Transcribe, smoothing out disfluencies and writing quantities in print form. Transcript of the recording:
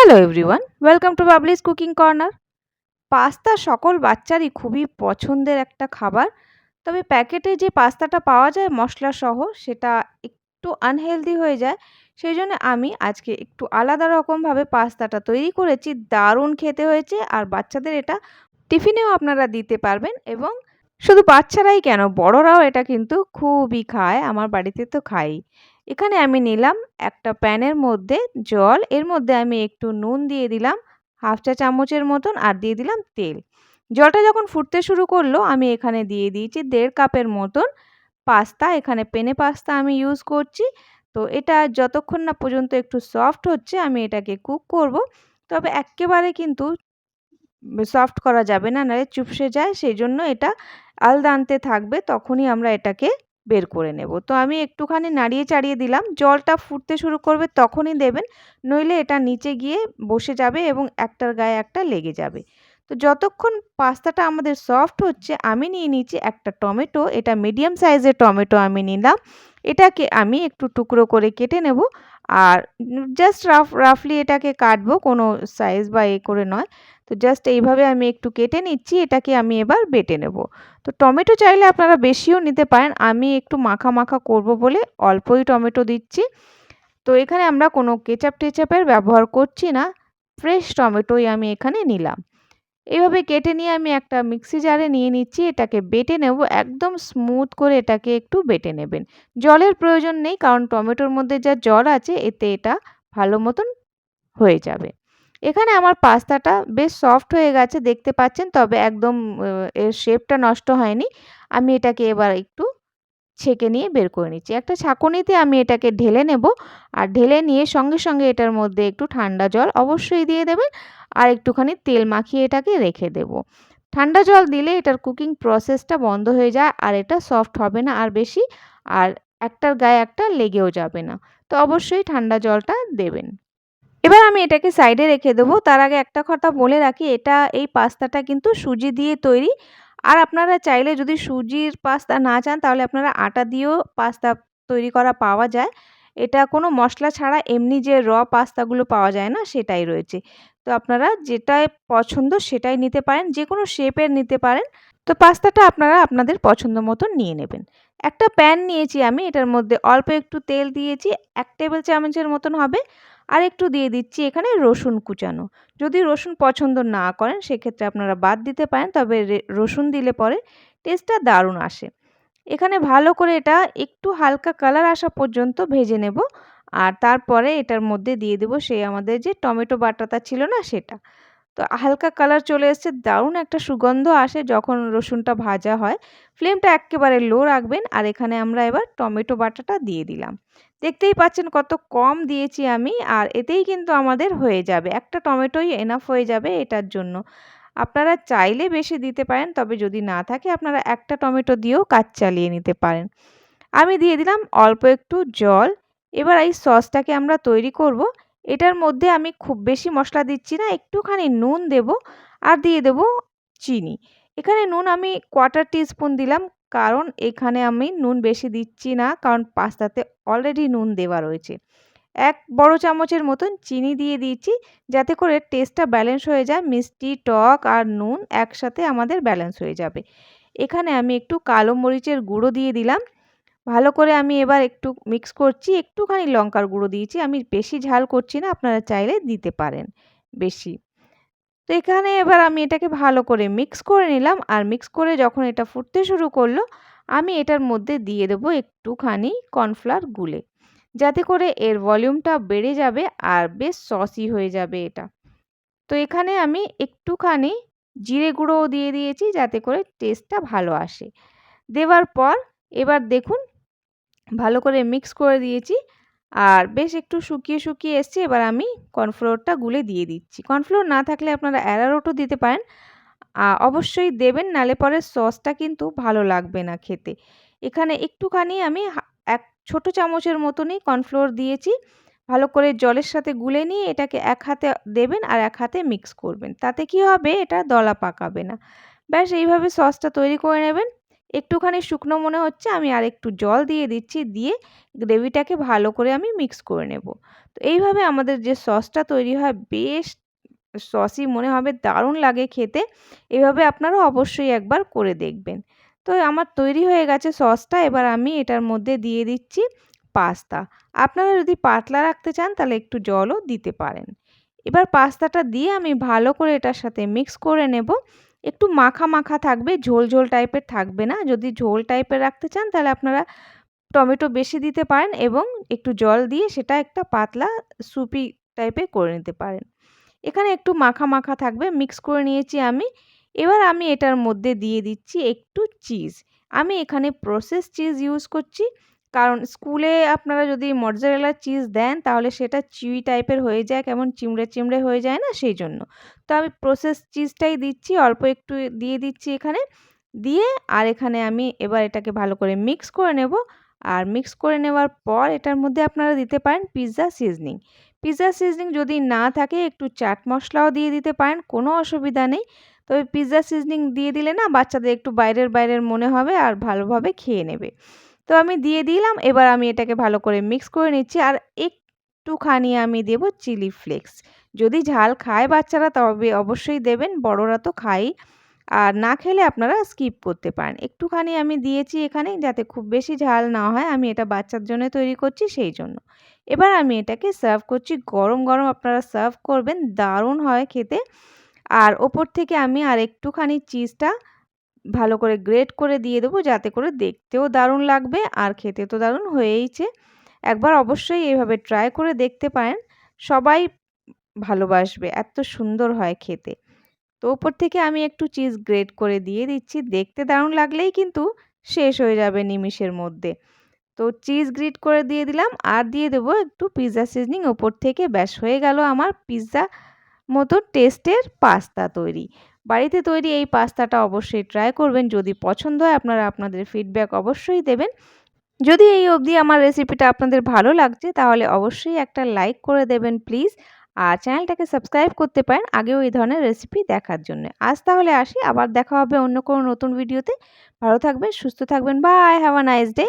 Hello everyone, welcome to Babli's cooking corner. Pasta সকল বাচ্চারই খুবই পছন্দের একটা খাবার। তবে প্যাকেটে যে পাস্তাটা পাওয়া যায় মশলা সহ সেটা একটু আনহেলদি হয়ে যায়। সেইজন্য আমি আজকে একটু আলাদা রকমভাবে পাস্তাটা তৈরি করেছি। দারুণ খেতে হয়েছে আর বাচ্চাদের এটা টিফিনেও আপনারা দিতে পারবেন এবং শুধু বাচ্চারাই কেন বড়রাও এটা কিন্তু খুবই খায়। আমার বাড়িতে তো খায়ই। এখানে আমি নিলাম একটা প্যানের মধ্যে জল, এর মধ্যে আমি একটু নুন দিয়ে দিলাম হাফ চা চামচের মতন আর দিয়ে দিলাম তেল। জলটা যখন ফুটতে শুরু করলো আমি এখানে দিয়ে দিয়েছি ১.৫ কাপের মতন পাস্তা। এখানে পেনে পাস্তা আমি ইউজ করছি। তো এটা যতক্ষণ না পর্যন্ত একটু সফট হচ্ছে আমি এটাকে কুক করব। তবে এক্কেবারে কিন্তু সফট করা যাবে না, নাহলে চুপসে যায়। সেইজন্য এটা আল দান্তে থাকবে, তখনই আমরা এটাকে বের করে নেব। তো আমি একটুখানি নাড়িয়ে চাড়িয়ে দিলাম। জলটা ফুটতে শুরু করবে তখনই দেবেন, নইলে এটা নিচে গিয়ে বসে যাবে এবং একটার গায়ে একটা লেগে যাবে। তো যতক্ষণ পাস্তাটা আমাদের সফট হচ্ছে আমি নিয়ে নিচ্ছি একটা টমেটো। এটা মিডিয়াম সাইজের টমেটো আমি নিলাম। এটাকে আমি একটু টুকরো করে কেটে নেব আর জাস্ট রাফলি এটাকে কাটবো, কোনো সাইজ বা করে নয়। তো জাস্ট এইভাবে আমি একটু কেটে নিচ্ছি, এটাকে আমি এবার বেটে নেব। তো টমেটো চাইলে আপনারা বেশিও নিতে পারেন, আমি একটু মাখা মাখা করব বলে অল্পই টমেটো দিচ্ছি। তো এখানে আমরা কোনো কেচাপ টেচাপের ব্যবহার করছি না, ফ্রেশ টমেটোই আমি এখানে নিলাম। এভাবে কেটে নিয়ে আমি একটা মিক্সি জারে নিয়ে নিচ্ছি, এটাকে বেটে নেব একদম স্মুথ করে, এটাকে একটু বেটে নেবেন। জলের প্রয়োজন নেই, কারণ টমেটোর মধ্যে যা জল আছে এতে এটা ভালো মতন হয়ে যাবে। এখানে আমার পাস্তাটা বেশ সফট হয়ে গেছে দেখতে পাচ্ছেন, তবে একদম এর শেপটা নষ্ট হয়নি। আমি এটাকে এবার একটু ছেঁকে নিয়ে বের করে নিচ্ছি। একটা ছাঁকনিতে আমি এটাকে ঢেলে নেব আর ঢেলে নিয়ে সঙ্গে সঙ্গে এটার মধ্যে একটু ঠান্ডা জল অবশ্যই দিয়ে দেবেন আর একটুখানি তেল মাখিয়ে এটাকে রেখে দেব। ঠান্ডা জল দিলে এটার কুকিং প্রসেসটা বন্ধ হয়ে যায় আর এটা সফট হবে না আর বেশি, আর একটার গায়ে একটা লেগেও যাবে না। তো অবশ্যই ঠান্ডা জলটা দেবেন। এবার আমি এটাকে সাইডে রেখে দেবো। তার আগে একটা কথা বলে রাখি, এই পাস্তাটা কিন্তু সুজি দিয়ে তৈরি। আর আপনারা চাইলে যদি সুজির পাস্তা না চান তাহলে আপনারা আটা দিয়েও পাস্তা তৈরি করা পাওয়া যায়। এটা কোনো মশলা ছাড়া এমনি যে পাস্তাগুলো পাওয়া যায় না সেটাই রয়েছে। তো আপনারা যেটাই পছন্দ সেটাই নিতে পারেন, যেকোনো শেপের নিতে পারেন। তো পাস্তাটা আপনারা আপনাদের পছন্দ মতন নিয়ে নেবেন। একটা প্যান নিয়েছি আমি, এটার মধ্যে অল্প একটু তেল দিয়েছি, ১ টেবিল চামচের মতন হবে। আর একটু দিয়ে দিচ্ছি এখানে রসুন কুচানো। যদি রসুন পছন্দ না করেন সেক্ষেত্রে আপনারা বাদ দিতে পারেন, তবে রসুন দিলে পরে টেস্টটা দারুণ আসে। এখানে ভালো করে এটা একটু হালকা কালার আসা পর্যন্ত ভেজে নেব আর তারপরে এটার মধ্যে দিয়ে দেব সেই আমাদের যে টমেটো বাটাটা ছিল না সেটা। তো হালকা কালার চলে এসছে, দারুণ একটা সুগন্ধ আসে যখন রসুনটা ভাজা হয়। ফ্লেমটা এক্কেবারে লো রাখবেন আর এখানে আমরা এবার টমেটো বাটাটা দিয়ে দিলাম। দেখতেই পাচ্ছেন কত কম দিয়েছি আমি, আর এতেই কিন্তু আমাদের হয়ে যাবে। একটা টমেটোই এনাফ হয়ে যাবে এটার জন্য। আপনারা চাইলে বেশি দিতে পারেন, তবে যদি না থাকে আপনারা একটা টমেটো দিয়েও কাজ চালিয়ে নিতে পারেন। আমি দিয়ে দিলাম অল্প একটু জল। এবার এই সসটাকে আমরা তৈরি করব। এটার মধ্যে আমি খুব বেশি মশলা দিচ্ছি না, একটুখানি নুন দেব আর দিয়ে দেব চিনি। এখানে নুন আমি 1/4 টিস্পুন দিলাম, কারণ এখানে আমি নুন বেশি দিচ্ছি না, কারণ পাস্তাতে অলরেডি নুন দেওয়া রয়েছে। ১ বড় চামচের মতন চিনি দিয়ে দিয়েছি, যাতে করে টেস্টটা ব্যালেন্স হয়ে যায়। মিষ্টি, টক আর নুন একসাথে আমাদের ব্যালেন্স হয়ে যাবে। এখানে আমি একটু কালো মরিচের গুঁড়ো দিয়ে দিলাম। ভালো করে আমি এবার একটু মিক্স করছি। একটুখানি লঙ্কার গুঁড়ো দিয়েছি। আমি বেশি ঝাল করছি না, আপনারা চাইলে দিতে পারেন বেশি। তো এখানে এবার আমি এটাকে ভালো করে মিক্স করে নিলাম আর মিক্স করে যখন এটা ফুটতে শুরু করলো, আমি এটার মধ্যে দিয়ে দেবো একটুখানি কর্নফ্লাওয়ার গুলে। যাতে করে এর ভলিউমটা বেড়ে যাবে আর বেশ সসি হয়ে যাবে এটা। তো এখানে আমি একটুখানি জিরে গুঁড়োও দিয়ে দিয়েছি, যাতে করে টেস্টটা ভালো আসে। দেওয়ার পর এবার দেখুন ভালো করে মিক্স করে দিয়েছি আর বেশ একটু শুকিয়ে শুকিয়ে এসছে। এবার আমি কর্নফ্লোরটা গুলে দিয়ে দিচ্ছি। কর্নফ্লোর না থাকলে আপনারা অ্যারারুটও দিতে পারেন। অবশ্যই দেবেন, নাহলে পরে সসটা কিন্তু ভালো লাগবে না খেতে। এখানে একটুখানি আমি ১ ছোট চামচের মতনই কর্নফ্লোর দিয়েছি। ভালো করে জলের সাথে গুলে নিয়ে এটাকে এক হাতে দেবেন আর এক হাতে মিক্স করবেন। তাতে কি হবে, এটা দলা পাকাবে না। ব্যাস এইভাবে সসটা তৈরি করে নেবেন। একটুখানি শুকনো মনে হচ্ছে, আমি আরেকটু জল দিয়ে দিচ্ছি, দিয়ে গ্রেভিটাকে ভালো করে আমি মিক্স করে নেব। তো এইভাবে আমাদের যে সসটা তৈরি হয় বেশ সসি মনে হবে, দারুণ লাগে খেতে। এভাবে আপনারাও অবশ্যই একবার করে দেখবেন। তো আমার তৈরি হয়ে গেছে সসটা, এবার আমি এটার মধ্যে দিয়ে দিচ্ছি পাস্তা। আপনারা যদি পাতলা রাখতে চান তাহলে একটু জলও দিতে পারেন। এবার পাস্তাটা দিয়ে আমি ভালো করে এটার সাথে মিক্স করে নেব। একটু মাখা, মাখা থাকবে, ঝোল, ঝোল টাইপের থাকবে না। যদি ঝোল টাইপের রাখতে চান তাহলে আপনারা টমেটো বেশি দিতে পারেন এবং একটু জল দিয়ে সেটা একটা পাতলা সুপি টাইপের করে নিতে পারেন। এখানে একটু মাখা, মাখা থাকবে, মিক্স করে নিয়েছি আমি। এবার আমি এটার মধ্যে দিয়ে দিচ্ছি একটু চিজ। আমি এখানে প্রসেস চিজ ইউজ করছি। কারণ স্কুলে আপনারা যদি মজ্জারেলা চিজ দেন তাহলে সেটা চিউই টাইপের হয়ে যায়, কেমন চিমড়ে, চিমড়ে হয়ে যায় না, সেইজন্য। তো আমি প্রসেস চিজটাই দিচ্ছি, অল্প একটু দিয়ে দিচ্ছি এখানে। দিয়ে আর এখানে আমি এবার এটাকে ভালো করে মিক্স করে নেব। আর মিক্স করে নেওয়ার পর এটার মধ্যে আপনারা দিতে পারেন পিৎজা সিজনিং। পিৎজা সিজনিং যদি না থাকে একটু চাট মশলাও দিয়ে দিতে পারেন, কোনো অসুবিধা নেই। তবে পিৎজা সিজনিং দিয়ে দিলে না বাচ্চাদের একটু বাইরের, বাইরের মনে হবে আর ভালোভাবে খেয়ে নেবে। তো আমি দিয়ে দিলাম। এবার আমি এটাকে ভালো করে মিক্স করে নিচ্ছি। আর একটুখানি আমি দেব চিলি ফ্লেক্স। যদি ঝাল খায় বাচ্চারা তবে অবশ্যই দেবেন, বড়রা তো খায়ই। আর না খেলে আপনারা স্কিপ করতে পারেন। একটুখানি আমি দিয়েছি এখানে যাতে খুব বেশি ঝাল না হয়। আমি এটা বাচ্চার জন্য তৈরি করছি সেই জন্য। এবার আমি এটাকে সার্ভ করছি। গরম, গরম আপনারা সার্ভ করবেন। দারুণ হয় খেতে। আর ওপর থেকে আমি আর একটুখানি চিজটা ভালো করে গ্রেট করে দিয়ে দেবো যাতে করে দেখতেও দারুণ লাগবে আর খেতে তো দারুণ হয়েইছে। একবার অবশ্যই এভাবে ট্রাই করে দেখতে পারেন। সবাই ভালোবাসবে। এত সুন্দর হয় খেতে। তো ওপর থেকে আমি একটু চিজ গ্রেট করে দিয়ে দিচ্ছি। দেখতে দারুণ লাগলেই কিন্তু শেষ হয়ে যাবে নিমিষের মধ্যে। তো চিজ গ্রেট করে দিয়ে দিলাম আর দিয়ে দেবো একটু পিৎজা সিজনিং ওপর থেকে। ব্যাস হয়ে গেল আমার পিৎজা মতো টেস্টের পাস্তা তৈরি। বাড়িতে তৈরি এই পাস্তাটা অবশ্যই ট্রাই করবেন। যদি পছন্দ হয় আপনারা আপনাদের ফিডব্যাক অবশ্যই দেবেন। যদি এই অবধি আমার রেসিপিটা আপনাদের ভালো লাগছে তাহলে অবশ্যই একটা লাইক করে দেবেন প্লিজ। আর চ্যানেলটাকে সাবস্ক্রাইব করতে পারেন আগেও এই ধরনের রেসিপি দেখার জন্য। আজ তাহলে আসি, আবার দেখা হবে অন্য কোনো নতুন ভিডিওতে। ভালো থাকবেন, সুস্থ থাকবেন। Bye, have a nice day.